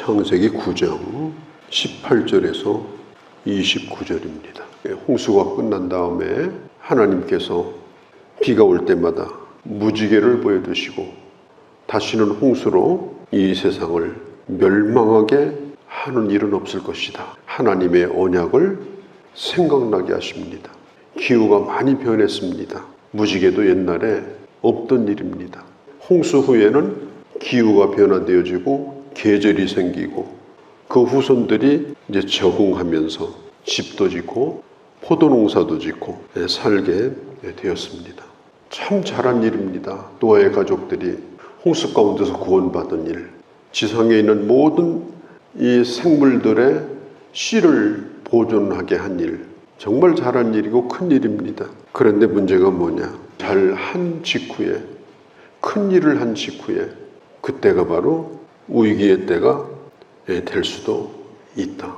창세기 9장 18절에서 29절입니다. 홍수가 끝난 다음에 하나님께서 비가 올 때마다 무지개를 보여주시고 다시는 홍수로 이 세상을 멸망하게 하는 일은 없을 것이다. 하나님의 언약을 생각나게 하십니다. 기후가 많이 변했습니다. 무지개도 옛날에 없던 일입니다. 홍수 후에는 기후가 변화되어지고 계절이 생기고 그 후손들이 이제 적응하면서 집도 짓고 포도농사도 짓고 살게 되었습니다. 참 잘한 일입니다. 노아의 가족들이 홍수 가운데서 구원받은 일, 지상에 있는 모든 이 생물들의 씨를 보존하게 한 일, 정말 잘한 일이고 큰 일입니다. 그런데 문제가 뭐냐? 잘한 직후에, 큰 일을 한 직후에 그때가 바로 위기의 때가 될 수도 있다.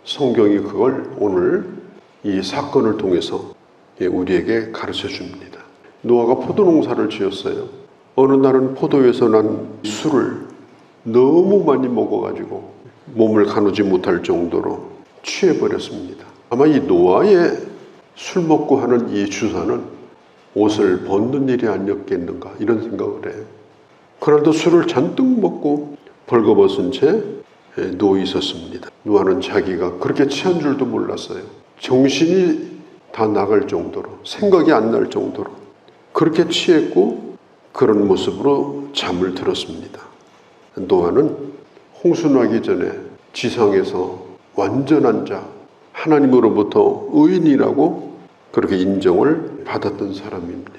성경이 그걸 오늘 이 사건을 통해서 우리에게 가르쳐 줍니다. 노아가 포도농사를 지었어요. 어느 날은 포도에서 난 술을 너무 많이 먹어가지고 몸을 가누지 못할 정도로 취해버렸습니다. 아마 이 노아의 술 먹고 하는 이 주사는 옷을 벗는 일이 아니었겠는가 이런 생각을 해요. 그날도 술을 잔뜩 먹고 벌거벗은 채 누워 있었습니다. 노아는 자기가 그렇게 취한 줄도 몰랐어요. 정신이 다 나갈 정도로, 생각이 안 날 정도로 그렇게 취했고 그런 모습으로 잠을 들었습니다. 노아는 홍수 나기 전에 지상에서 완전한 자, 하나님으로부터 의인이라고 그렇게 인정을 받았던 사람입니다.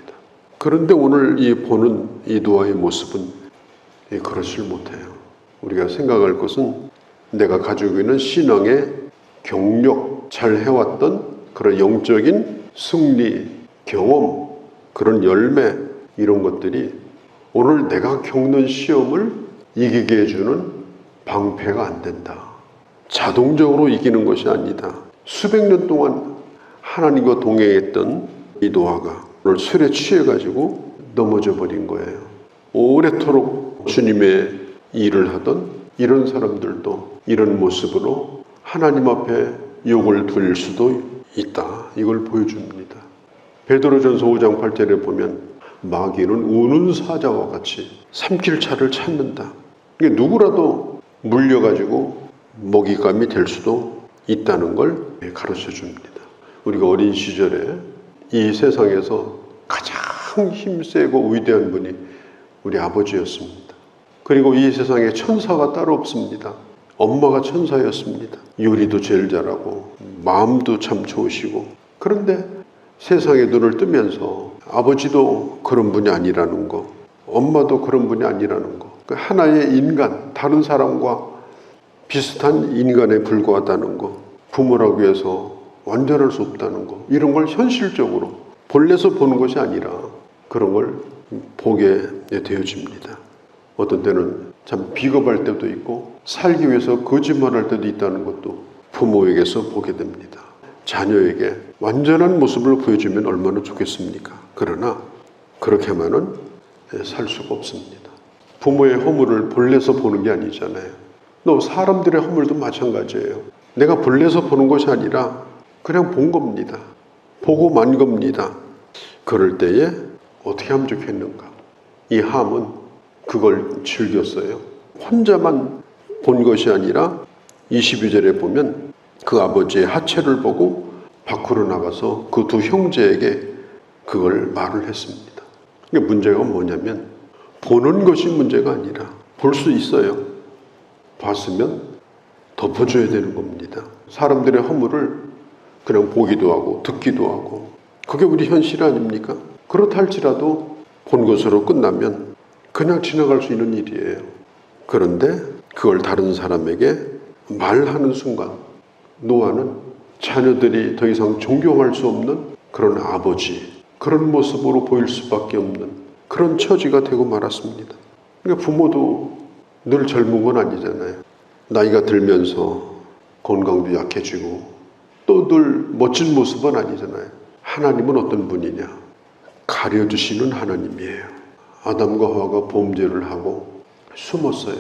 그런데 오늘 보는 이 노아의 모습은 그렇지 못해요. 우리가 생각할 것은 내가 가지고 있는 신앙의 경력, 잘 해왔던 그런 영적인 승리, 경험, 그런 열매 이런 것들이 오늘 내가 겪는 시험을 이기게 해주는 방패가 안 된다. 자동적으로 이기는 것이 아니다. 수백 년 동안 하나님과 동행했던 이 노아가 오늘 술에 취해가지고 넘어져 버린 거예요. 오래도록 주님의 일을 하던 이런 사람들도 이런 모습으로 하나님 앞에 욕을 들을 수도 있다. 이걸 보여줍니다. 베드로전서 5장 8절에 보면 마귀는 우는 사자와 같이 삼킬 차를 찾는다. 이게 누구라도 물려가지고 먹잇감이 될 수도 있다는 걸 가르쳐 줍니다. 우리가 어린 시절에 이 세상에서 가장 힘세고 위대한 분이 우리 아버지였습니다. 그리고 이 세상에 천사가 따로 없습니다. 엄마가 천사였습니다. 요리도 제일 잘하고 마음도 참 좋으시고 그런데 세상에 눈을 뜨면서 아버지도 그런 분이 아니라는 거, 엄마도 그런 분이 아니라는 거, 하나의 인간, 다른 사람과 비슷한 인간에 불과하다는 거, 부모라고 해서 완전할 수 없다는 거, 이런 걸 현실적으로 본래서 보는 것이 아니라 그런 걸 보게 되어집니다. 어떤 때는 참 비겁할 때도 있고 살기 위해서 거짓말할 때도 있다는 것도 부모에게서 보게 됩니다. 자녀에게 완전한 모습을 보여주면 얼마나 좋겠습니까? 그러나 그렇게만은 살 수가 없습니다. 부모의 허물을 본래서 보는 게 아니잖아요. 또 사람들의 허물도 마찬가지예요. 내가 본래서 보는 것이 아니라 그냥 본 겁니다. 보고 만 겁니다. 그럴 때에 어떻게 하면 좋겠는가? 이 함은 그걸 즐겼어요. 혼자만 본 것이 아니라 22절에 보면 그 아버지의 하체를 보고 밖으로 나가서 그 두 형제에게 그걸 말을 했습니다. 그러니까 문제가 뭐냐면 보는 것이 문제가 아니라 볼 수 있어요. 봤으면 덮어줘야 되는 겁니다. 사람들의 허물을 그냥 보기도 하고 듣기도 하고 그게 우리 현실 아닙니까? 그렇다 할지라도 본 것으로 끝나면 그냥 지나갈 수 있는 일이에요. 그런데 그걸 다른 사람에게 말하는 순간 노아는 자녀들이 더 이상 존경할 수 없는 그런 아버지, 그런 모습으로 보일 수밖에 없는 그런 처지가 되고 말았습니다. 그러니까 부모도 늘 젊은 건 아니잖아요. 나이가 들면서 건강도 약해지고 또 늘 멋진 모습은 아니잖아요. 하나님은 어떤 분이냐? 가려주시는 하나님이에요. 아담과 하와가 범죄를 하고 숨었어요.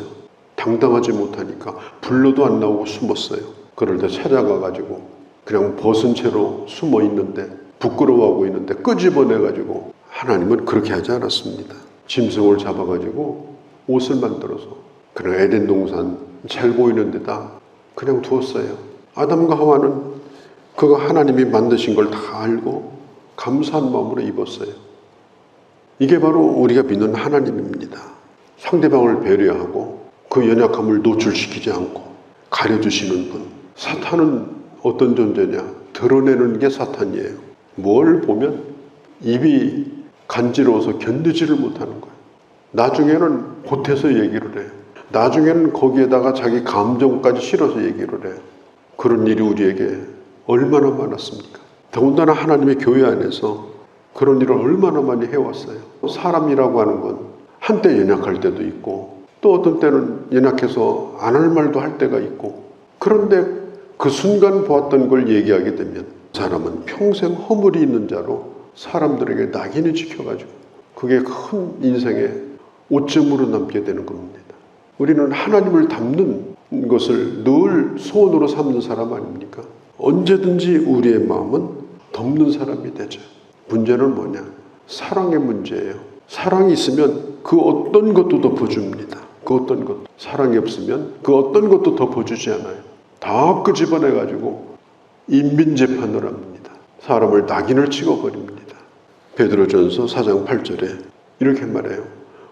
당당하지 못하니까 불러도 안 나오고 숨었어요. 그럴 때 찾아가가지고 그냥 벗은 채로 숨어 있는데 부끄러워하고 있는데 끄집어내가지고, 하나님은 그렇게 하지 않았습니다. 짐승을 잡아가지고 옷을 만들어서 그냥 에덴 동산 잘 보이는 데다 그냥 두었어요. 아담과 하와는 그거 하나님이 만드신 걸 다 알고 감사한 마음으로 입었어요. 이게 바로 우리가 믿는 하나님입니다. 상대방을 배려하고 그 연약함을 노출시키지 않고 가려주시는 분. 사탄은 어떤 존재냐? 드러내는 게 사탄이에요. 뭘 보면 입이 간지러워서 견디지를 못하는 거예요. 나중에는 보태서 얘기를 해요. 나중에는 거기에다가 자기 감정까지 실어서 얘기를 해요. 그런 일이 우리에게 얼마나 많았습니까? 더군다나 하나님의 교회 안에서 그런 일을 얼마나 많이 해왔어요. 사람이라고 하는 건 한때 연약할 때도 있고 또 어떤 때는 연약해서 안 할 말도 할 때가 있고, 그런데 그 순간 보았던 걸 얘기하게 되면 사람은 평생 허물이 있는 자로 사람들에게 낙인을 지켜가지고 그게 큰 인생의 오점으로 남게 되는 겁니다. 우리는 하나님을 닮는 것을 늘 소원으로 삼는 사람 아닙니까? 언제든지 우리의 마음은 덮는 사람이 되죠. 문제는 뭐냐? 사랑의 문제예요. 사랑이 있으면 그 어떤 것도 덮어줍니다. 그 어떤 것. 사랑이 없으면 그 어떤 것도 덮어주지 않아요. 다 끄집어내가지고 인민재판을 합니다. 사람을 낙인을 찍어버립니다. 베드로전서 4장 8절에 이렇게 말해요.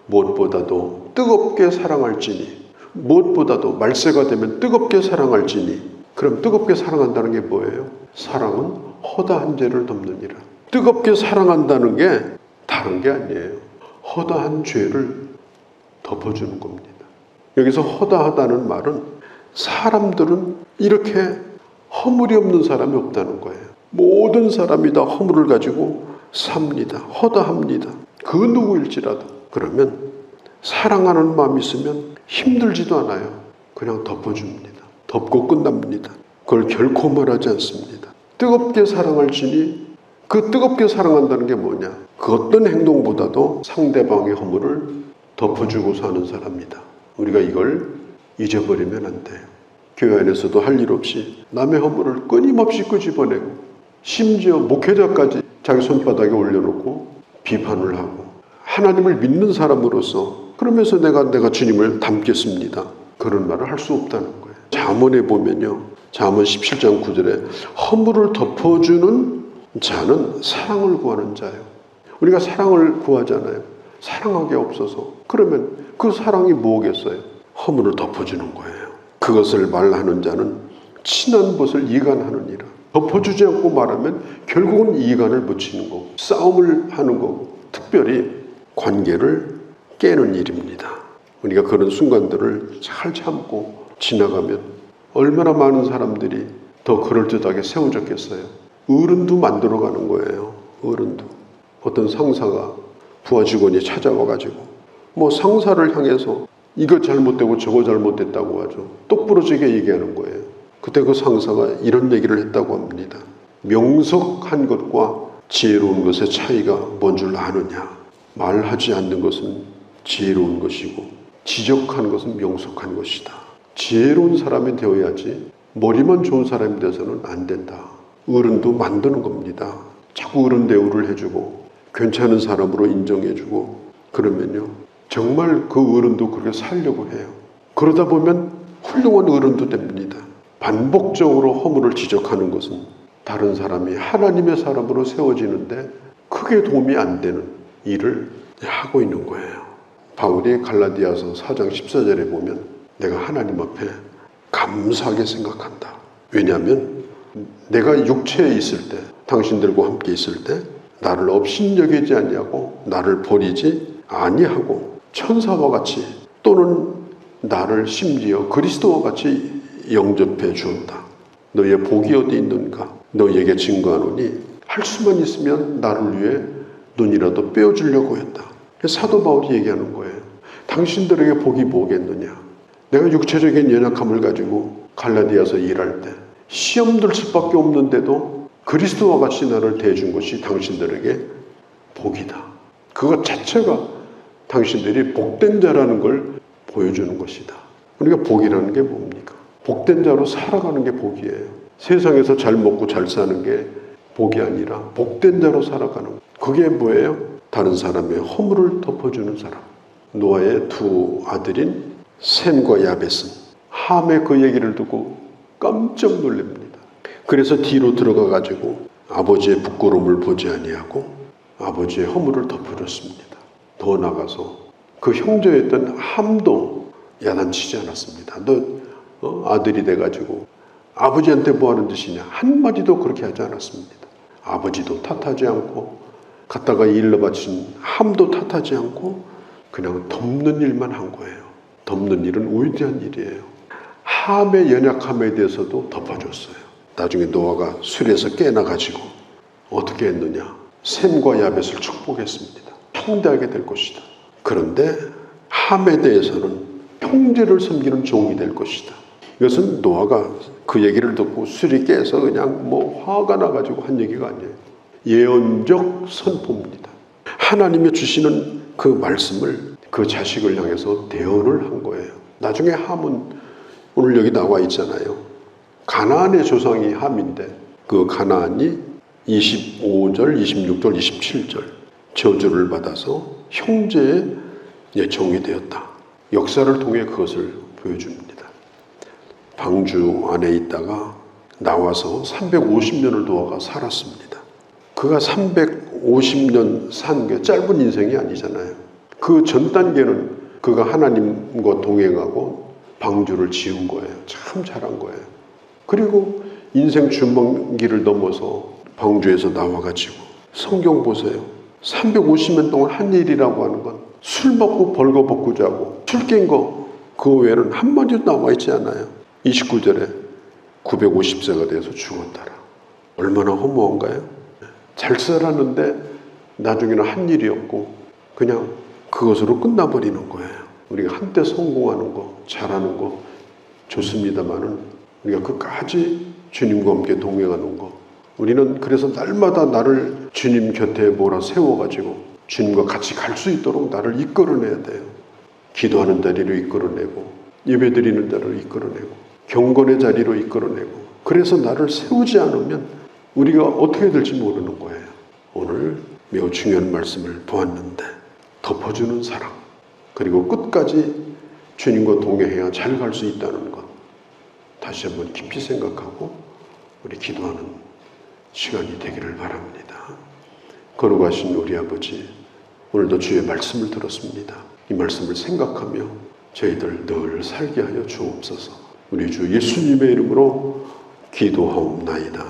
무엇보다도 뜨겁게 사랑할지니, 무엇보다도 말세가 되면 뜨겁게 사랑할지니. 그럼 뜨겁게 사랑한다는 게 뭐예요? 사랑은 허다한 죄를 덮느니라. 뜨겁게 사랑한다는 게 다른 게 아니에요. 허다한 죄를 덮어주는 겁니다. 여기서 허다하다는 말은 사람들은 이렇게 허물이 없는 사람이 없다는 거예요. 모든 사람이 다 허물을 가지고 삽니다. 허다합니다. 그 누구일지라도. 그러면 사랑하는 마음이 있으면 힘들지도 않아요. 그냥 덮어줍니다. 덮고 끝납니다. 그걸 결코 말하지 않습니다. 뜨겁게 사랑할지니, 그 뜨겁게 사랑한다는 게 뭐냐? 그 어떤 행동보다도 상대방의 허물을 덮어주고 사는 사람이다. 우리가 이걸 잊어버리면 안 돼요. 교회 안에서도 할 일 없이 남의 허물을 끊임없이 끄집어내고, 심지어 목회자까지 자기 손바닥에 올려놓고 비판을 하고, 하나님을 믿는 사람으로서 그러면서 내가 주님을 닮겠습니다. 그런 말을 할 수 없다는 거예요. 잠언에 보면요. 잠언 17장 9절에 허물을 덮어주는 자는 사랑을 구하는 자예요. 우리가 사랑을 구하잖아요. 사랑하게 없어서. 그러면 그 사랑이 뭐겠어요? 허물을 덮어주는 거예요. 그것을 말하는 자는 친한 것을 이간하느니라. 덮어주지 않고 말하면 결국은 이간을 붙이는 거고 싸움을 하는 거고, 특별히 관계를 깨는 일입니다. 우리가 그런 순간들을 잘 참고 지나가면 얼마나 많은 사람들이 더 그럴듯하게 세워졌겠어요. 어른도 만들어가는 거예요. 어른도. 어떤 상사가 부하 직원이 찾아와가지고 상사를 향해서 이거 잘못되고 저거 잘못됐다고 하죠. 똑부러지게 얘기하는 거예요. 그때 그 상사가 이런 얘기를 했다고 합니다. 명석한 것과 지혜로운 것의 차이가 뭔 줄 아느냐? 말하지 않는 것은 지혜로운 것이고 지적하는 것은 명석한 것이다. 지혜로운 사람이 되어야지 머리만 좋은 사람이 돼서는 안 된다. 어른도 만드는 겁니다. 자꾸 어른 대우를 해주고 괜찮은 사람으로 인정해주고 그러면요, 정말 그 어른도 그렇게 살려고 해요. 그러다 보면 훌륭한 어른도 됩니다. 반복적으로 허물을 지적하는 것은 다른 사람이 하나님의 사람으로 세워지는데 크게 도움이 안 되는 일을 하고 있는 거예요. 바울이 갈라디아서 4장 14절에 보면 내가 하나님 앞에 감사하게 생각한다. 왜냐하면 내가 육체에 있을 때, 당신들과 함께 있을 때 나를 업신여기지 아니하고 나를 버리지 아니하고 천사와 같이 또는 나를 심지어 그리스도와 같이 영접해 주었다. 너의 복이 어디 있는가? 너에게 증거하노니 할 수만 있으면 나를 위해 눈이라도 빼어주려고 했다. 사도 바울이 얘기하는 거예요. 당신들에게 복이 뭐겠느냐? 내가 육체적인 연약함을 가지고 갈라디아서 일할 때 시험 들 수밖에 없는데도 그리스도와 같이 나를 대해준 것이 당신들에게 복이다. 그것 자체가 당신들이 복된 자라는 걸 보여주는 것이다. 우리가 복이라는 게 뭡니까? 복된 자로 살아가는 게 복이에요. 세상에서 잘 먹고 잘 사는 게 복이 아니라 복된 자로 살아가는 거. 그게 뭐예요? 다른 사람의 허물을 덮어주는 사람. 노아의 두 아들인 셈과 야벳은 함의 그 얘기를 듣고 깜짝 놀랍니다. 그래서 뒤로 들어가 가지고 아버지의 부끄러움을 보지 아니하고 아버지의 허물을 덮어줬습니다. 더 나가서 그 형제였던 함도 야단치지 않았습니다. 너 아들이 돼가지고 아버지한테 뭐 하는 짓이냐 한마디도 그렇게 하지 않았습니다. 아버지도 탓하지 않고 갖다가 일러 바친 함도 탓하지 않고 그냥 덮는 일만 한 거예요. 덮는 일은 위대한 일이에요. 함의 연약함에 대해서도 덮어줬어요. 나중에 노아가 술에서 깨나가지고 어떻게 했느냐. 셈과 야벳을 축복했습니다. 형제하게 될 것이다. 그런데 함에 대해서는 형제를 섬기는 종이 될 것이다. 이것은 노아가 그 얘기를 듣고 술이 깨서 그냥 화가 나가지고 한 얘기가 아니에요. 예언적 선포입니다. 하나님이 주시는 그 말씀을 그 자식을 향해서 대언을 한 거예요. 나중에 함은 오늘 여기 나와 있잖아요. 가나안의 조상이 함인데 그 가나안이 25절, 26절, 27절 저주를 받아서 형제의 종이 되었다. 역사를 통해 그것을 보여줍니다. 방주 안에 있다가 나와서 350년을 노아가 살았습니다. 그가 350년 산 게 짧은 인생이 아니잖아요. 그 전 단계는 그가 하나님과 동행하고 방주를 지은 거예요. 참 잘한 거예요. 그리고 인생 주먹기를 넘어서 방주에서 나와가지고 성경 보세요. 350년 동안 한 일이라고 하는 건 술 먹고 벌거벗고 자고 술 깬 거 그 외에는 한마디도 남아있지 않아요. 29절에 950세가 돼서 죽었더라. 얼마나 허무한가요? 잘 살았는데 나중에는 한 일이 없고 그냥 그것으로 끝나버리는 거예요. 우리가 한때 성공하는 거, 잘하는 거 좋습니다만은 우리가 끝까지 주님과 함께 동행하는 거, 우리는 그래서 날마다 나를 주님 곁에 몰아 세워가지고 주님과 같이 갈 수 있도록 나를 이끌어내야 돼요. 기도하는 자리로 이끌어내고 예배드리는 자리로 이끌어내고 경건의 자리로 이끌어내고 그래서 나를 세우지 않으면 우리가 어떻게 될지 모르는 거예요. 오늘 매우 중요한 말씀을 보았는데 덮어주는 사랑 그리고 끝까지 주님과 동행해야 잘 갈 수 있다는 것 다시 한번 깊이 생각하고 우리 기도하는 시간이 되기를 바랍니다. 거룩하신 우리 아버지, 오늘도 주의 말씀을 들었습니다. 이 말씀을 생각하며 저희들 늘 살게 하여 주옵소서. 우리 주 예수님의 이름으로 기도하옵나이다.